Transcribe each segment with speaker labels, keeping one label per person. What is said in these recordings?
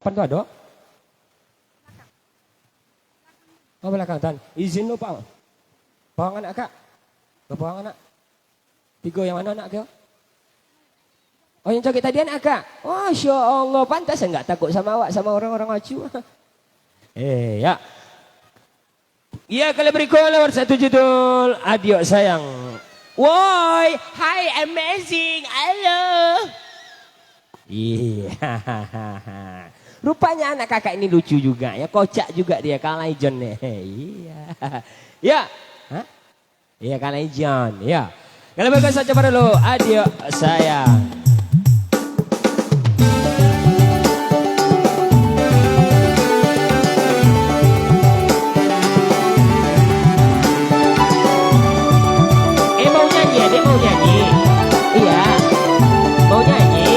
Speaker 1: Depan tuh ada? Oh belakang tan. Izin lu pak. Bawang anak kak. Bawang anak. 3 yang mana anak kau? Oh yang cakap tadi anak kak. Masya Allah, pantas enggak takut sama awak sama orang-orang maju. Ya. Ya kalau berikutnya satu judul Adio sayang. Woi, hi amazing, halo. Iya. Rupanya anak kakak ini lucu juga ya, kocak juga dia kalah John nih. Iya. Ya. Hah? Iya kalah John. Ya. Kalau bagus saja pada dulu, adio sayang. Mau nyanyi ya, dia mau nyanyi. Iya. Mau nyanyi.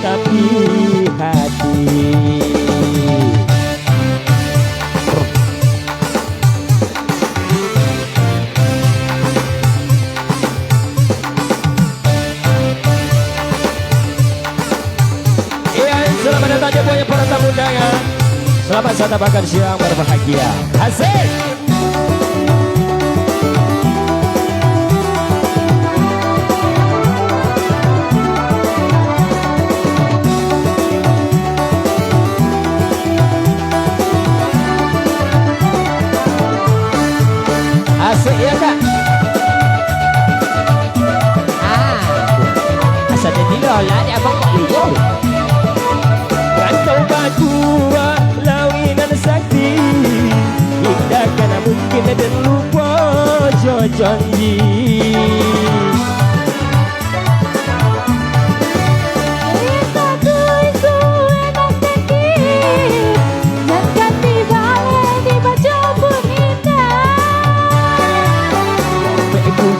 Speaker 1: Tapi hati iya, selamat datang semuanya para tamu undangan. Selamat santap makan siang berbahagia. Asik. Asik ya kak. Asal dia dilola dia abang kok lihat. Rantau berdua lawinan sakti, indah karena mungkin dan lupa janji.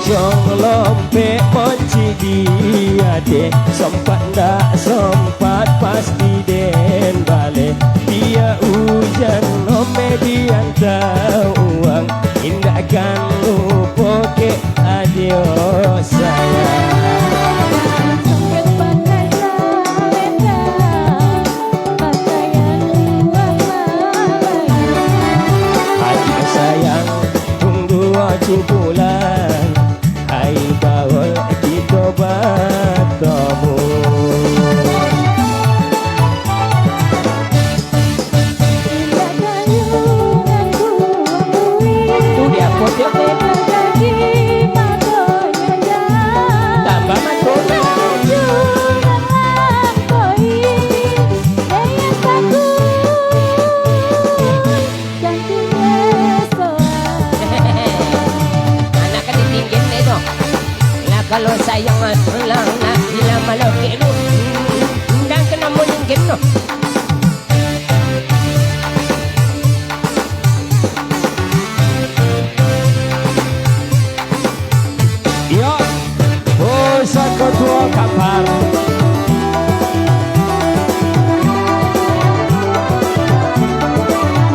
Speaker 1: Jong lompe ponci dia deh, sempat ndak sempat pasti den balik. Dia hujan lompe dia tahu uang, indah kan lupa ke adio sayang. Adio sayang tunggu bulan. Hai bawal kita bertemu. Itu dia foto tambah matona. Kalau sayang lang na ila malaki no, dan kena mungkin no. Yo, oh sakotua kapal.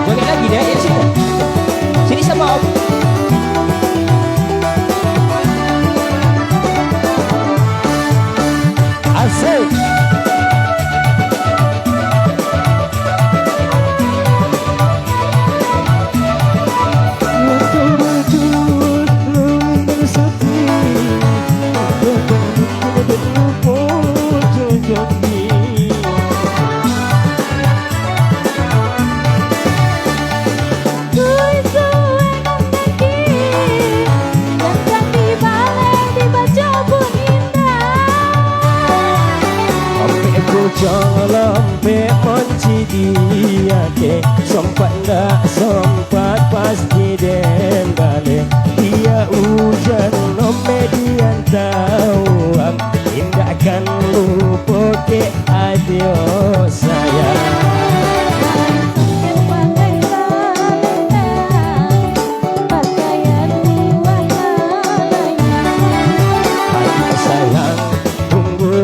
Speaker 1: Joget lagi deh ya sini. Sini sama om. ndak sempat pasti den balik dia hujan nomedian tawang indah kan lupa ke adios sayang.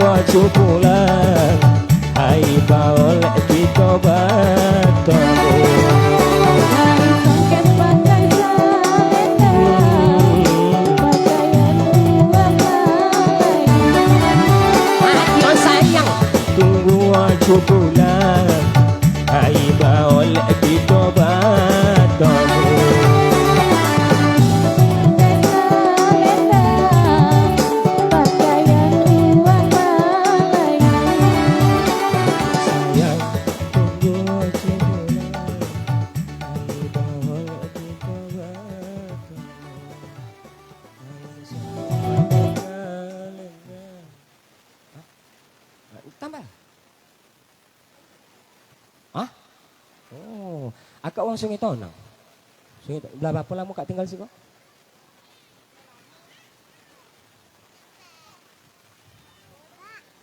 Speaker 1: Aju pulang, hai baol kita bertemu.
Speaker 2: Hari songket pakai salenda, pakaian uang
Speaker 1: Ayo sayang, tunggu aju pulang, hai baol kita bertemu. Tambah. Hah? Oh, akak wong Sungai Tonang. Sungai belah apa lama kak tinggal sih kok?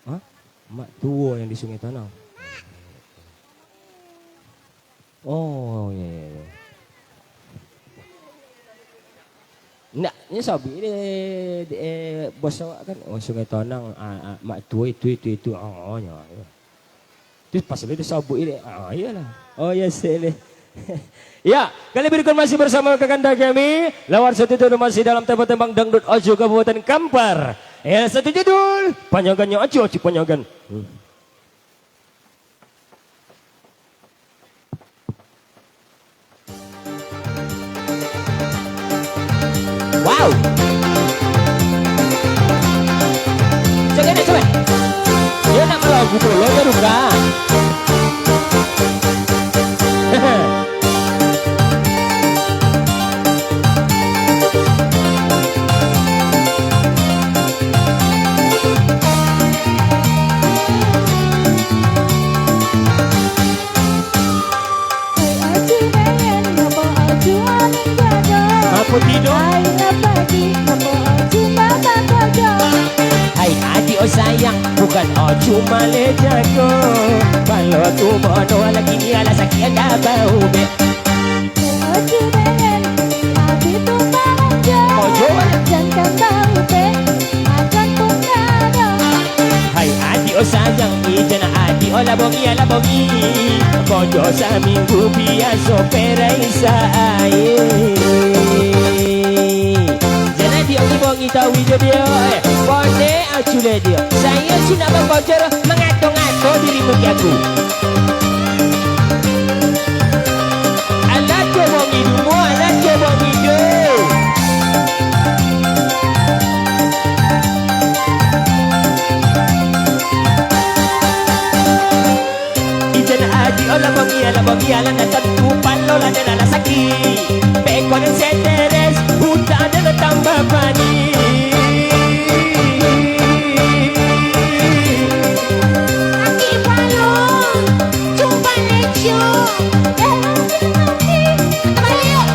Speaker 1: Hah? Mak tua yang di Sungai Tonang. Oh, iya iya iya. Nggak, ini sabi ini bos awak kan, oh Sungai Tonang, mak tua itu, oh ya. Terus pas itu sabu ini, iyalah, oh ya sele. Ya, kali berikut masih bersama kakanda kami, lawar satu itu masih dalam tempat tembang dangdut Ojo Kabupaten Kampar. Ya satu judul, panjangannya Ojo panjangan. Wow. Coba. Dia nak lagu polo baru kan? Apa tidur? Hai adik oh sayang, bukan oh cuma le jago. Kalau tu bono lagi ni ala sakit dah bau be. Hai adik oh sayang, ijan adik oh labongi ala bongi. Bojo saminggu biasa perai saya. Dia bongi tahu dia boleh acule dia. Saya sudah berkotor mengatur-ngatur diri muka aku. Alat dia bongi dulu, alat dia bongi dulu. Ijan adi olah bongi ala natan tupan lola dan ala sakit. Pekon dan seteres, hutan dan tambah panik.
Speaker 2: Aki balon, jumpa lejo. Balik.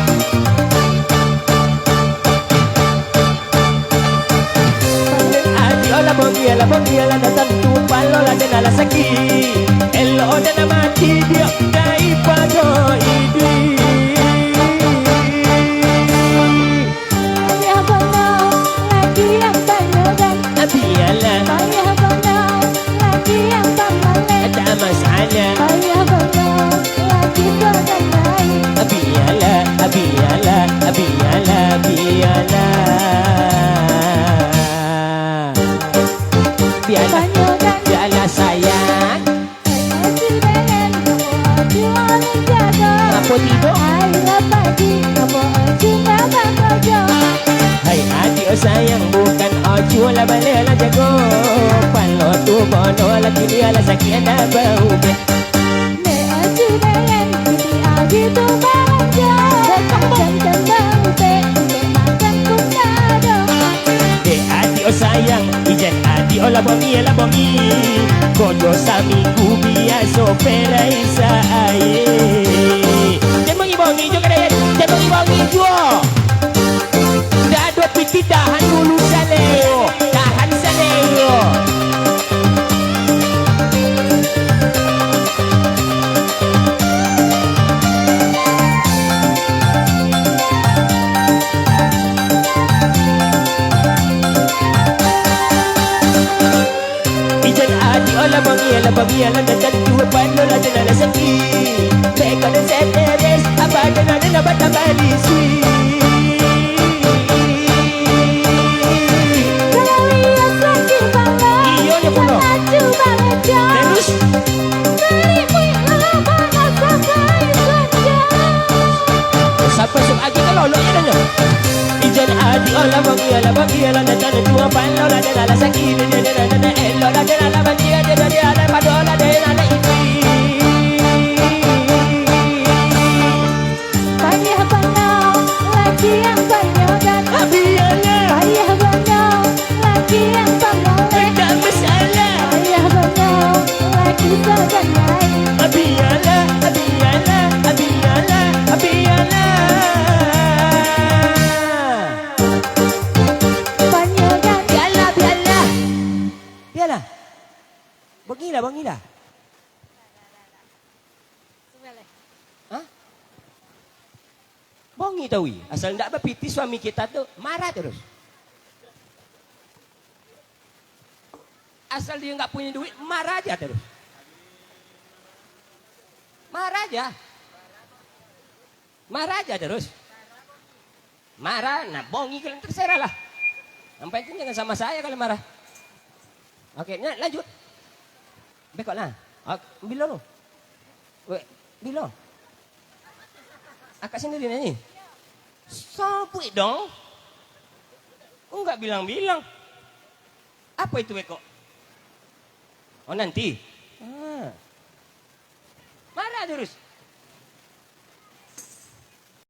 Speaker 1: Adi olah bongi ala natan tupan lola dan ala sakit. Elo dan mati dia daripada ini. Biarlah sayang. Apa tidur? Hai adik oh sayang, bukan ojo lah balik lah jago. Palo tu bono lagi dia lah sakit dah bau be. Adik oh sayang, ijan adik oh lah bongi Kodo saminggu biasa perai saya. Jangan bongi juga deh, jangan bongi juga. Dah dua piti tahan dulu saleo, tahan saleo. Ala bagi ala dan dua pandol ada nada sepi. Mereka dan seteres apa dan ada nabat balisi.
Speaker 2: Kalau lihat lagi malam,
Speaker 1: Iyo nya pula.
Speaker 2: maju balaja.
Speaker 1: Terus
Speaker 2: Dirimu yang mana sampai saja.
Speaker 1: sampai sok agi kalau lo ya dah. Ijan adi ala bagi ala dan dua pandol ada nada sakit dan elo ada nada bagi ada padola dan nada ini.
Speaker 2: Payah banyak lagi yang banyogan.
Speaker 1: Abiyalah,
Speaker 2: Payah banyak lagi yang pangoleh.
Speaker 1: tak masalah.
Speaker 2: Payah banyak lagi seganai.
Speaker 1: Abiyalah, abiyalah, abiyalah, abiyalah.
Speaker 2: Banyogan
Speaker 1: Biarlah, biarlah. Biarlah. Bangilah. Hah? Bongi tahu. Asal ndak berpiti suami kita tu marah terus. Asal dia nggak punya duit marah aja terus. Marah aja terus. Marah, nah bongi kalian terserah lah. Yang penting jangan sama saya kalau marah. Oke, lanjut. Bekok lah. Bilang lo. Bilang. Akak sendiri nyanyi. Sampui dong. Enggak bilang-bilang. Apa itu bekok? Oh nanti. Marah terus.